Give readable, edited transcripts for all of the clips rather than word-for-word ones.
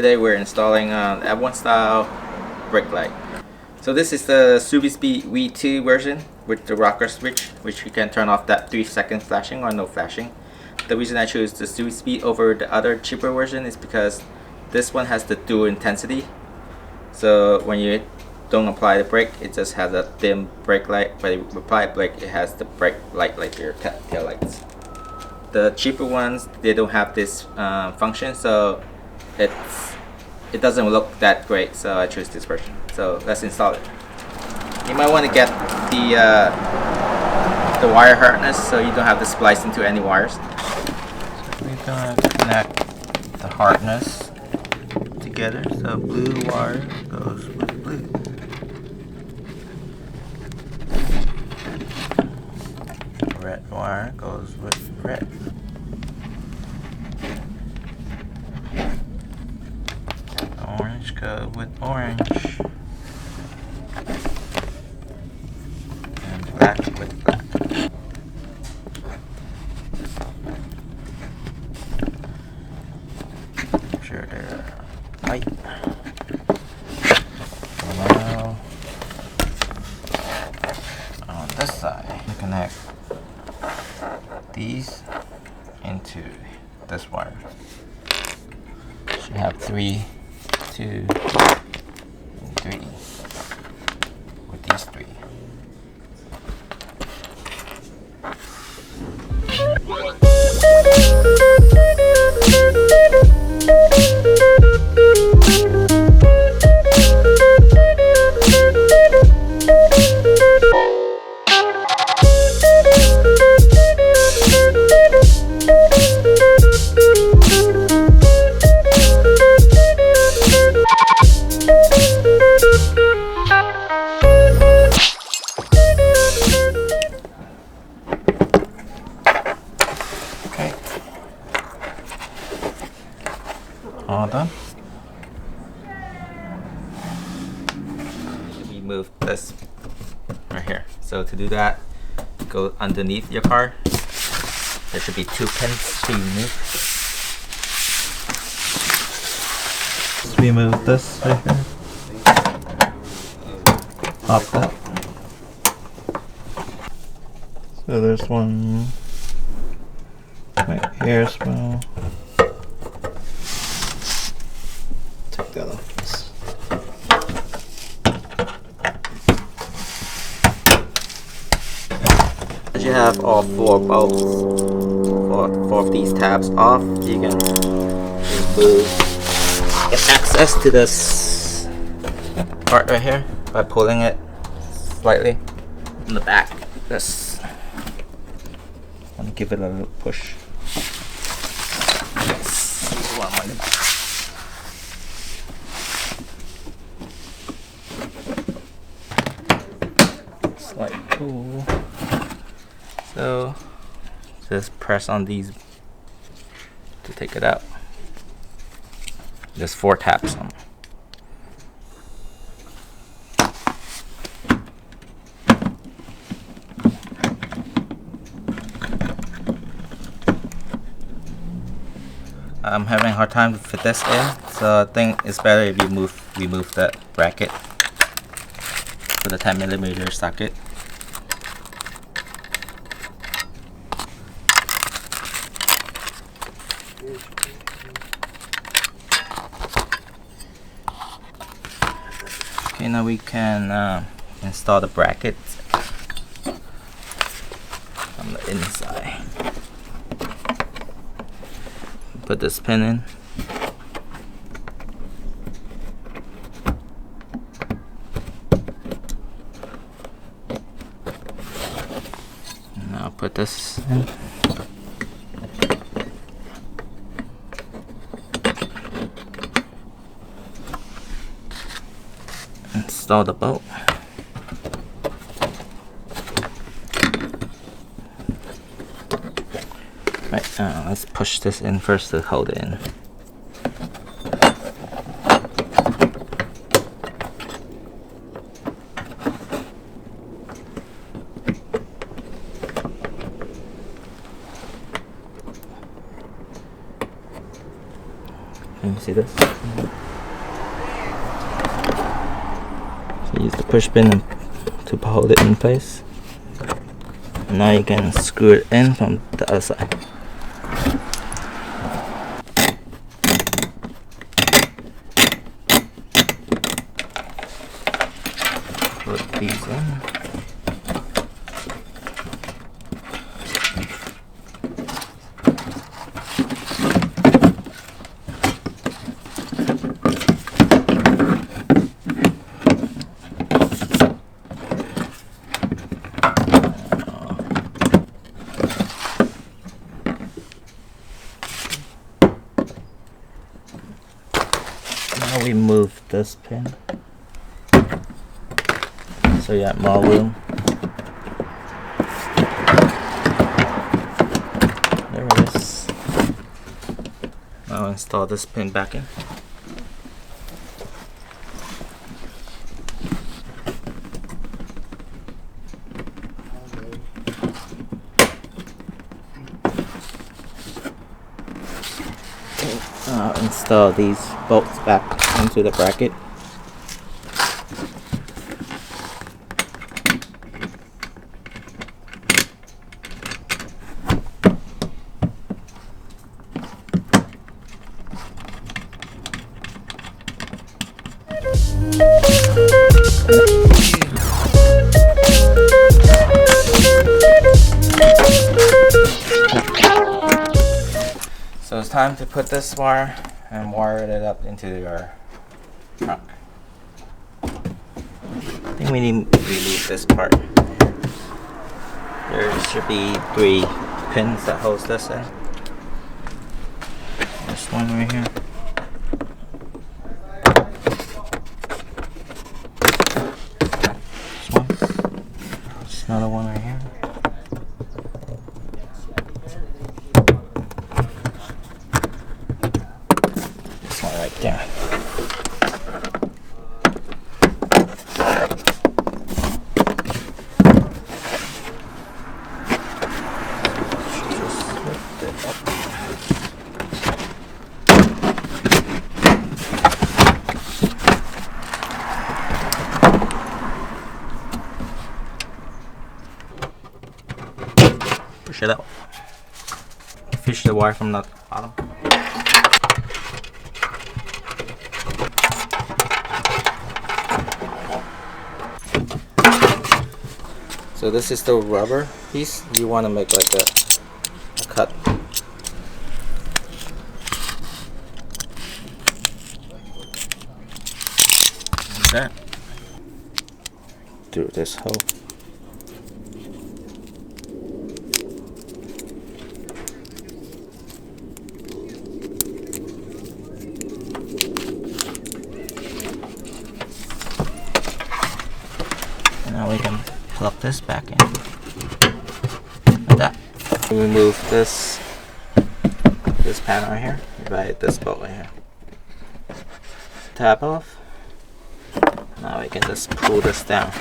Today we're installing F1 style brake light. So this is the Subispeed V2 version with the rocker switch, which you can turn off that 3-second flashing or no flashing. The reason I chose the Subispeed over the other cheaper version is because this one has the dual intensity. So when you don't apply the brake, it just has a dim brake light, but if you apply brake, it has the brake light like your tail lights. The cheaper ones, they don't have this function, so it doesn't look that great, so I choose this version. So let's install it. You might want to get the wire harness so you don't have to splice into any wires. So we're gonna connect the harness together. So blue wire goes with blue. Red wire goes with red. Orange go with orange. And black with black. Make sure they're white. Now on this side, you connect these into this wire. You have 3, 2, and 3 with these 3. All done. Remove this right here. So to do that, go underneath your car. There should be 2 pins to remove. Just remove this right here. Pop that. So there's one right here as well. That off. As you have all 4 bolts, 4 of these tabs off, you can get access to this part right here by pulling it slightly in the back. This, I'm gonna give it a little push. Like cool. So just press on these to take it out. There's 4 taps on. I'm having a hard time to fit this in, so I think it's better if you remove that bracket for the 10mm socket. Okay, now we can install the brackets on the inside. Put this pin in. Now put this in. Install the bolt. Right, let's push this in first to hold it in. Can you see this? So use the push pin to hold it in place. And now you can screw it in from the other side. Put these in. Now we move this pin so you have more room. There it is. Now install this pin back in. Install these bolts back into the bracket. So it's time to put this wire and wire it up into your trunk. I think we need to relieve this part. There should be 3 pins that holds this in. This one right here. This one. There's another one right here. Right there. Push it out. Fish the wire from the bottom. So this is the rubber piece. You want to make like a cut. Like that. Through this hole. And now we can plug this back in like that. Remove this panel right here by this bolt right here. Tap off. Now we can just pull this down.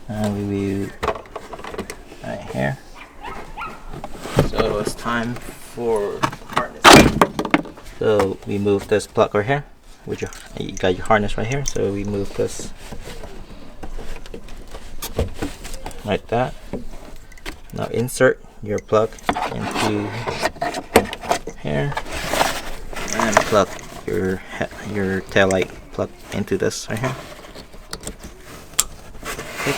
And we will right here. So it's time for harness. So we move this plug right here. You got your harness right here, so we move this like that. Now insert your plug into here and plug your tail light plug into this right here. Click.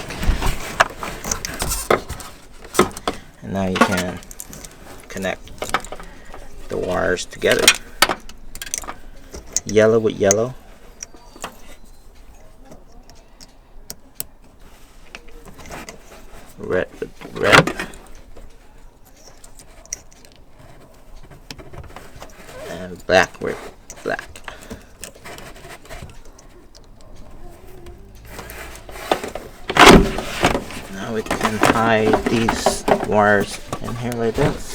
And now you can connect the wires together. Yellow with yellow. Red with red. And black with black. Now we can hide these wires in here like this.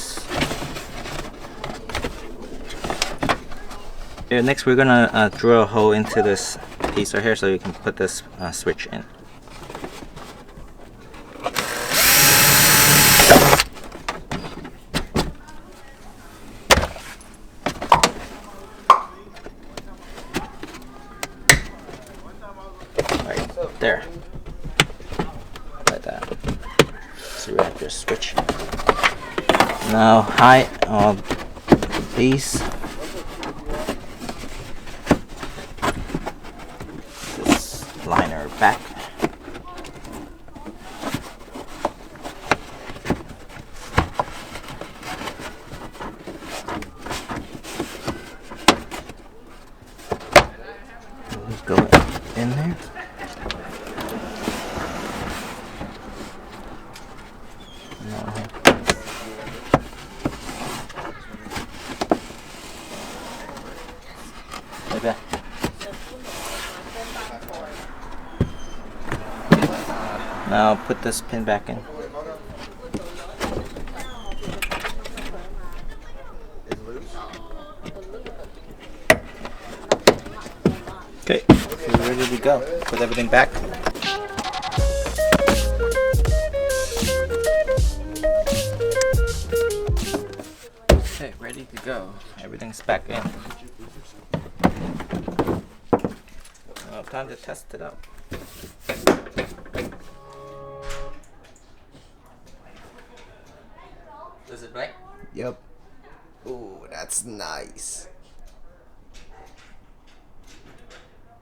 Next we're gonna drill a hole into this piece right here so you can put this switch in. like that. So we have to switch. Now height of these. This liner back. Go in there. Maybe. Now put this pin back in. Okay, so we're ready to go. Put everything back. Okay, ready to go. Everything's back in. Now time to test it out. Does it bite? Yep. Ooh, that's nice.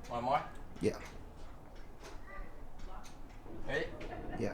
One more? Yeah. Ready? Yeah.